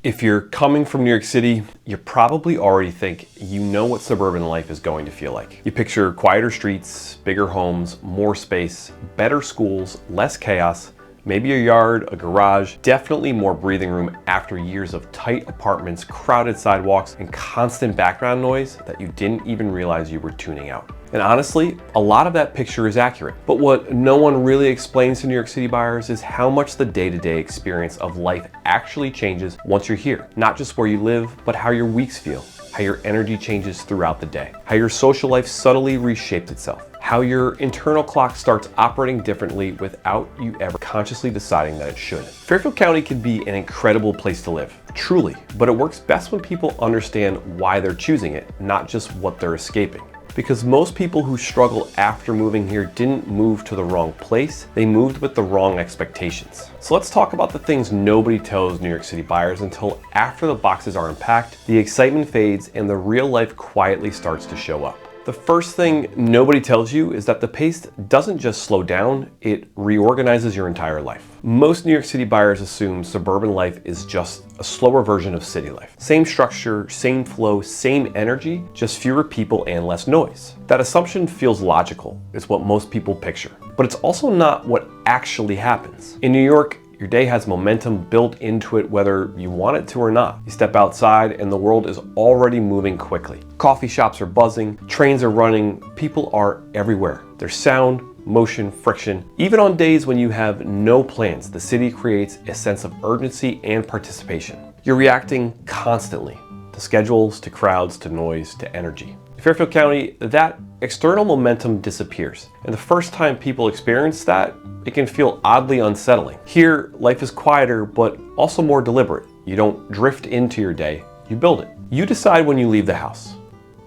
If you're coming from New York City, you probably already think you know what suburban life is going to feel like. You picture quieter streets, bigger homes, more space, better schools, less chaos, maybe a yard, a garage, definitely more breathing room after years of tight apartments, crowded sidewalks, and constant background noise that you didn't even realize you were tuning out. And honestly, a lot of that picture is accurate. But what no one really explains to New York City buyers is how much the day-to-day experience of life actually changes once you're here. Not just where you live, but how your weeks feel, how your energy changes throughout the day, how your social life subtly reshapes itself, how your internal clock starts operating differently without you ever consciously deciding that it should. Fairfield County can be an incredible place to live, truly, but it works best when people understand why they're choosing it, not just what they're escaping. Because most people who struggle after moving here didn't move to the wrong place, they moved with the wrong expectations. So let's talk about the things nobody tells New York City buyers until after the boxes are unpacked, the excitement fades, and the real life quietly starts to show up. The first thing nobody tells you is that the pace doesn't just slow down, it reorganizes your entire life. Most New York City buyers assume suburban life is just a slower version of city life. Same structure, same flow, same energy, just fewer people and less noise. That assumption feels logical. It's what most people picture. But it's also not what actually happens. In New York, your day has momentum built into it whether you want it to or not. You step outside and the world is already moving quickly. Coffee shops are buzzing, trains are running, people are everywhere. There's sound, motion, friction. Even on days when you have no plans, the city creates a sense of urgency and participation. You're reacting constantly to schedules, to crowds, to noise, to energy. In Fairfield County, that external momentum disappears. And the first time people experience that, it can feel oddly unsettling. Here, life is quieter, but also more deliberate. You don't drift into your day, you build it. You decide when you leave the house.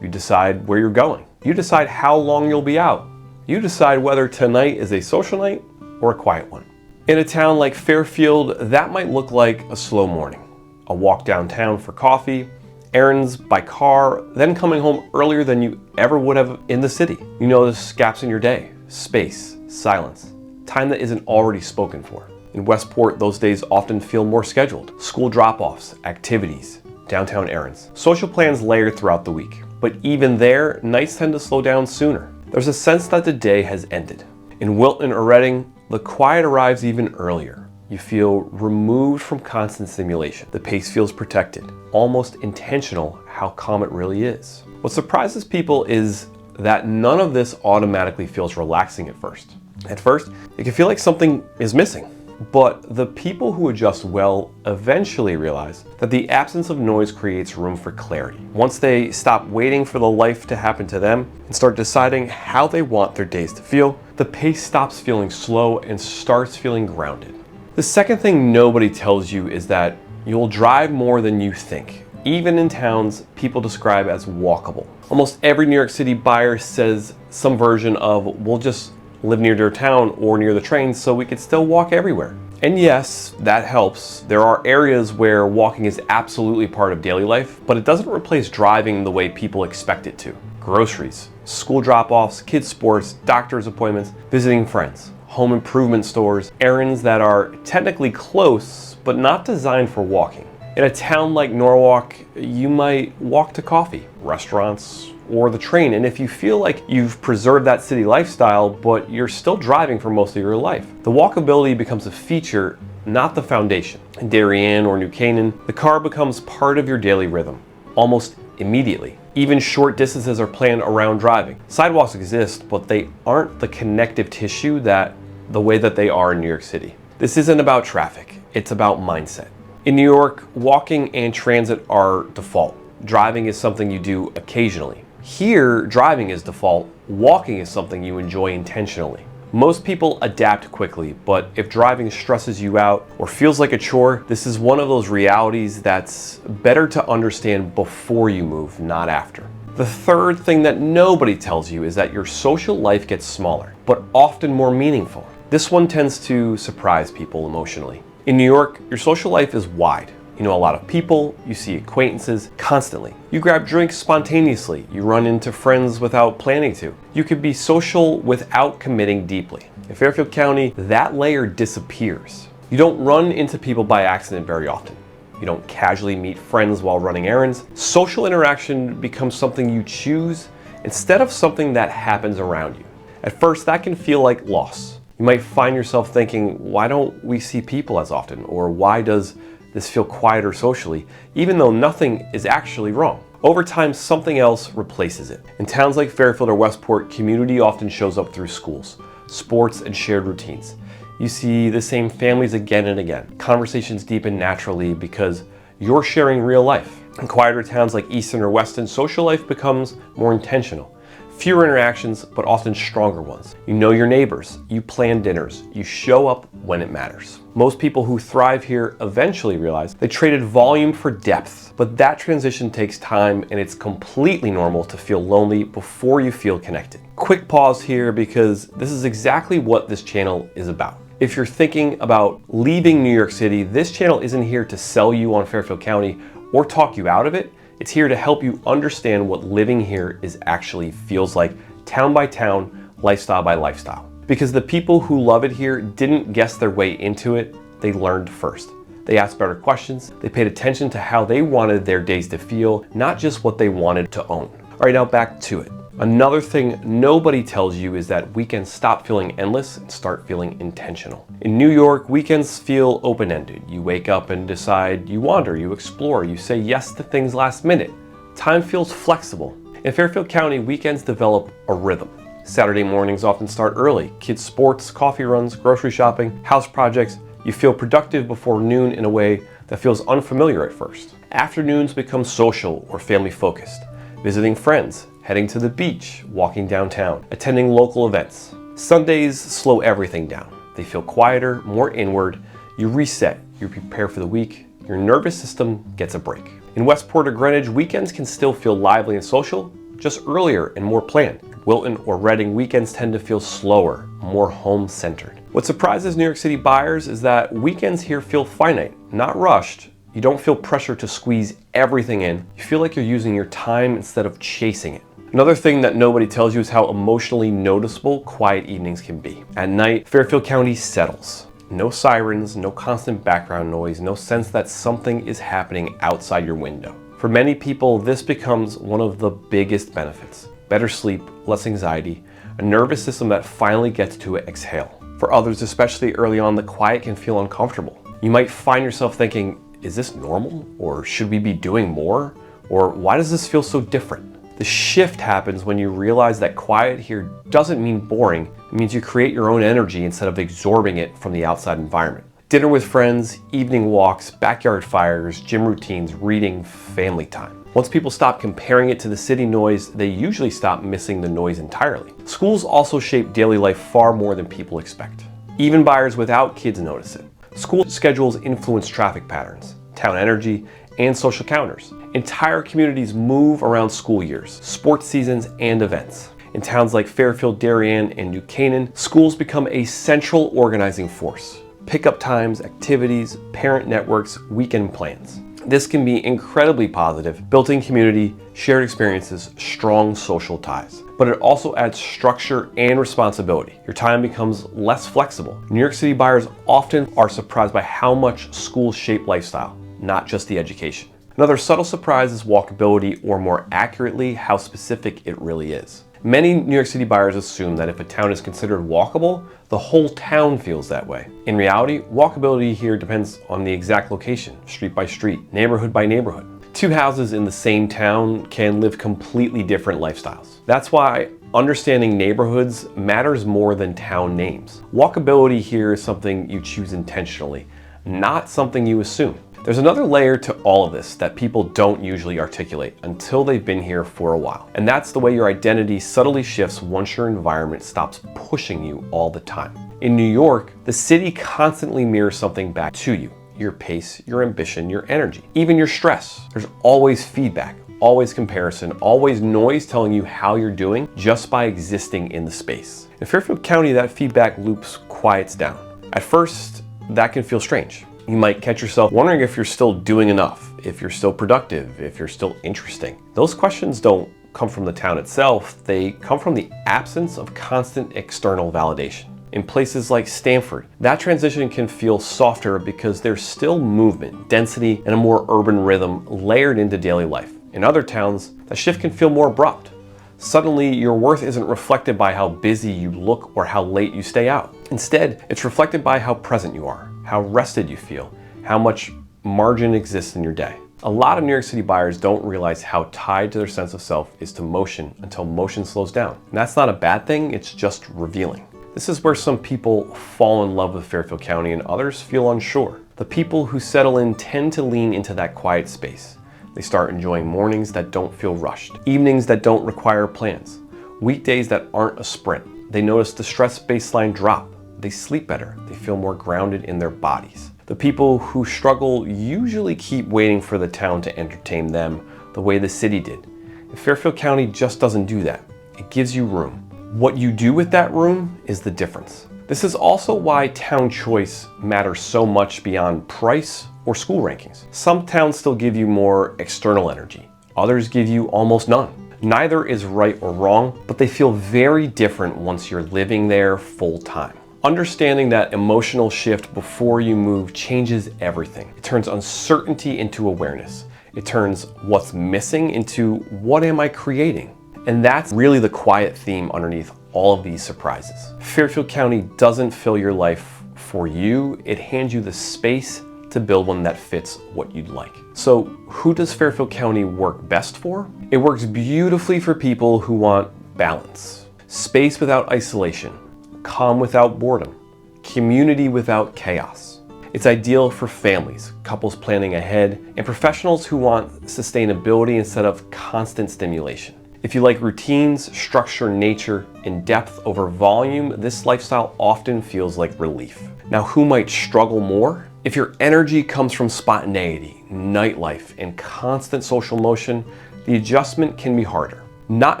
You decide where you're going. You decide how long you'll be out. You decide whether tonight is a social night or a quiet one. In a town like Fairfield, that might look like a slow morning. A walk downtown for coffee, errands by car, then coming home earlier than you ever would have in the city. You notice gaps in your day, space, silence, time that isn't already spoken for. In Westport, those days often feel more scheduled. School drop-offs, activities, downtown errands. Social plans layer throughout the week. But even there, nights tend to slow down sooner. There's a sense that the day has ended. In Wilton or Reading, the quiet arrives even earlier. You feel removed from constant stimulation. The pace feels protected, almost intentional how calm it really is. What surprises people is that none of this automatically feels relaxing at first. At first, it can feel like something is missing. But the people who adjust well eventually realize that the absence of noise creates room for clarity. Once they stop waiting for the life to happen to them and start deciding how they want their days to feel, the pace stops feeling slow and starts feeling grounded. The second thing nobody tells you is that you'll drive more than you think, even in towns people describe as walkable. Almost every New York City buyer says some version of, we'll just live near their town or near the trains so we could still walk everywhere. And yes, that helps. There are areas where walking is absolutely part of daily life, but it doesn't replace driving the way people expect it to. Groceries, school drop-offs, kids' sports, doctor's appointments, visiting friends, home improvement stores, errands that are technically close, but not designed for walking. In a town like Norwalk, you might walk to coffee, restaurants, or the train, and if you feel like you've preserved that city lifestyle, but you're still driving for most of your life, the walkability becomes a feature, not the foundation. In Darien or New Canaan, the car becomes part of your daily rhythm, almost immediately. Even short distances are planned around driving. Sidewalks exist, but they aren't the connective tissue the way that they are in New York City. This isn't about traffic, it's about mindset. In New York, walking and transit are default. Driving is something you do occasionally. Here, driving is default, walking is something you enjoy intentionally. Most people adapt quickly, but if driving stresses you out or feels like a chore, this is one of those realities that's better to understand before you move, not after. The third thing that nobody tells you is that your social life gets smaller, but often more meaningful. This one tends to surprise people emotionally. In New York, your social life is wide. You know a lot of people, you see acquaintances constantly. You grab drinks spontaneously, you run into friends without planning to. You could be social without committing deeply. In Fairfield County, that layer disappears. You don't run into people by accident very often. You don't casually meet friends while running errands. Social interaction becomes something you choose instead of something that happens around you. At first, that can feel like loss. You might find yourself thinking, why don't we see people as often? Or why does this feel quieter socially, even though nothing is actually wrong? Over time, something else replaces it. In towns like Fairfield or Westport, community often shows up through schools, sports, and shared routines. You see the same families again and again. Conversations deepen naturally because you're sharing real life. In quieter towns like Easton or Weston, social life becomes more intentional. Fewer interactions, but often stronger ones. You know your neighbors, you plan dinners, you show up when it matters. Most people who thrive here eventually realize they traded volume for depth, but that transition takes time, and it's completely normal to feel lonely before you feel connected. Quick pause here because this is exactly what this channel is about. If you're thinking about leaving New York City, this channel isn't here to sell you on Fairfield County or talk you out of it. It's here to help you understand what living here actually feels like, town by town, lifestyle by lifestyle. Because the people who love it here didn't guess their way into it, they learned first. They asked better questions, they paid attention to how they wanted their days to feel, not just what they wanted to own. All right, now back to it. Another thing nobody tells you is that weekends stop feeling endless and start feeling intentional. In New York, weekends feel open-ended. You wake up and decide, you wander, you explore, you say yes to things last minute. Time feels flexible. In Fairfield County, weekends develop a rhythm. Saturday mornings often start early. Kids' sports, coffee runs, grocery shopping, house projects. You feel productive before noon in a way that feels unfamiliar at first. Afternoons become social or family-focused. Visiting friends, heading to the beach, walking downtown, attending local events. Sundays slow everything down. They feel quieter, more inward. You reset, you prepare for the week, your nervous system gets a break. In Westport or Greenwich, weekends can still feel lively and social, just earlier and more planned. Wilton or Reading, weekends tend to feel slower, more home-centered. What surprises New York City buyers is that weekends here feel finite, not rushed. You don't feel pressure to squeeze everything in. You feel like you're using your time instead of chasing it. Another thing that nobody tells you is how emotionally noticeable quiet evenings can be. At night, Fairfield County settles. No sirens, no constant background noise, no sense that something is happening outside your window. For many people, this becomes one of the biggest benefits. Better sleep, less anxiety, a nervous system that finally gets to exhale. For others, especially early on, the quiet can feel uncomfortable. You might find yourself thinking, is this normal? Or should we be doing more? Or why does this feel so different? The shift happens when you realize that quiet here doesn't mean boring. It means you create your own energy instead of absorbing it from the outside environment. Dinner with friends, evening walks, backyard fires, gym routines, reading, family time. Once people stop comparing it to the city noise, they usually stop missing the noise entirely. Schools also shape daily life far more than people expect. Even buyers without kids notice it. School schedules influence traffic patterns, town energy, and social calendars. Entire communities move around school years, sports seasons, and events. In towns like Fairfield, Darien, and New Canaan, schools become a central organizing force. Pickup times, activities, parent networks, weekend plans. This can be incredibly positive, built-in community, shared experiences, strong social ties. But it also adds structure and responsibility. Your time becomes less flexible. New York City buyers often are surprised by how much schools shape lifestyle, not just the education. Another subtle surprise is walkability, or more accurately, how specific it really is. Many New York City buyers assume that if a town is considered walkable, the whole town feels that way. In reality, walkability here depends on the exact location, street by street, neighborhood by neighborhood. Two houses in the same town can live completely different lifestyles. That's why understanding neighborhoods matters more than town names. Walkability here is something you choose intentionally, not something you assume. There's another layer to all of this that people don't usually articulate until they've been here for a while. And that's the way your identity subtly shifts once your environment stops pushing you all the time. In New York, the city constantly mirrors something back to you. Your pace, your ambition, your energy, even your stress. There's always feedback, always comparison, always noise telling you how you're doing just by existing in the space. In Fairfield County, that feedback loops quiets down. At first, that can feel strange. You might catch yourself wondering if you're still doing enough, if you're still productive, if you're still interesting. Those questions don't come from the town itself, they come from the absence of constant external validation. In places like Stamford, that transition can feel softer because there's still movement, density, and a more urban rhythm layered into daily life. In other towns, that shift can feel more abrupt. Suddenly, your worth isn't reflected by how busy you look or how late you stay out. Instead, it's reflected by how present you are, how rested you feel, how much margin exists in your day. A lot of New York City buyers don't realize how tied to their sense of self is to motion until motion slows down. And that's not a bad thing, it's just revealing. This is where some people fall in love with Fairfield County and others feel unsure. The people who settle in tend to lean into that quiet space. They start enjoying mornings that don't feel rushed, evenings that don't require plans, weekdays that aren't a sprint. They notice the stress baseline drop. They sleep better. They feel more grounded in their bodies. The people who struggle usually keep waiting for the town to entertain them the way the city did. And Fairfield County just doesn't do that. It gives you room. What you do with that room is the difference. This is also why town choice matters so much beyond price or school rankings. Some towns still give you more external energy. Others give you almost none. Neither is right or wrong, but they feel very different once you're living there full time. Understanding that emotional shift before you move changes everything. It turns uncertainty into awareness. It turns what's missing into what am I creating? And that's really the quiet theme underneath all of these surprises. Fairfield County doesn't fill your life for you. It hands you the space to build one that fits what you'd like. So who does Fairfield County work best for? It works beautifully for people who want balance, space without isolation, calm without boredom, community without chaos. It's ideal for families, couples planning ahead, and professionals who want sustainability instead of constant stimulation. If you like routines, structure, nature, and depth over volume, this lifestyle often feels like relief. Now, who might struggle more? If your energy comes from spontaneity, nightlife, and constant social motion, the adjustment can be harder. Not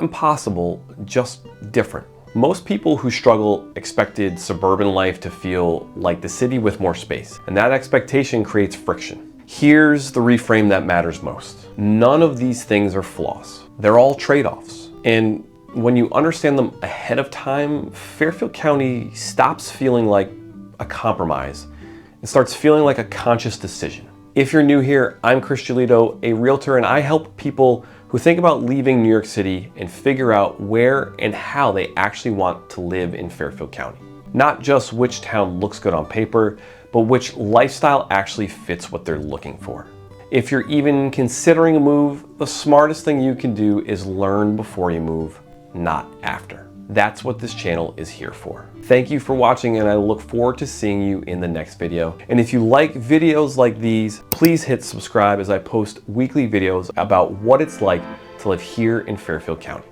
impossible, just different. Most people who struggle expected suburban life to feel like the city with more space, and that expectation creates friction. Here's the reframe that matters most. None of these things are flaws. They're all trade-offs. And when you understand them ahead of time, Fairfield County stops feeling like a compromise and starts feeling like a conscious decision. If you're new here, I'm Chris Giolito, a realtor, and I help people who think about leaving New York City and figure out where and how they actually want to live in Fairfield County. Not just which town looks good on paper, but which lifestyle actually fits what they're looking for. If you're even considering a move, the smartest thing you can do is learn before you move, not after. That's what this channel is here for. Thank you for watching, and I look forward to seeing you in the next video. And if you like videos like these, please hit subscribe as I post weekly videos about what it's like to live here in Fairfield County.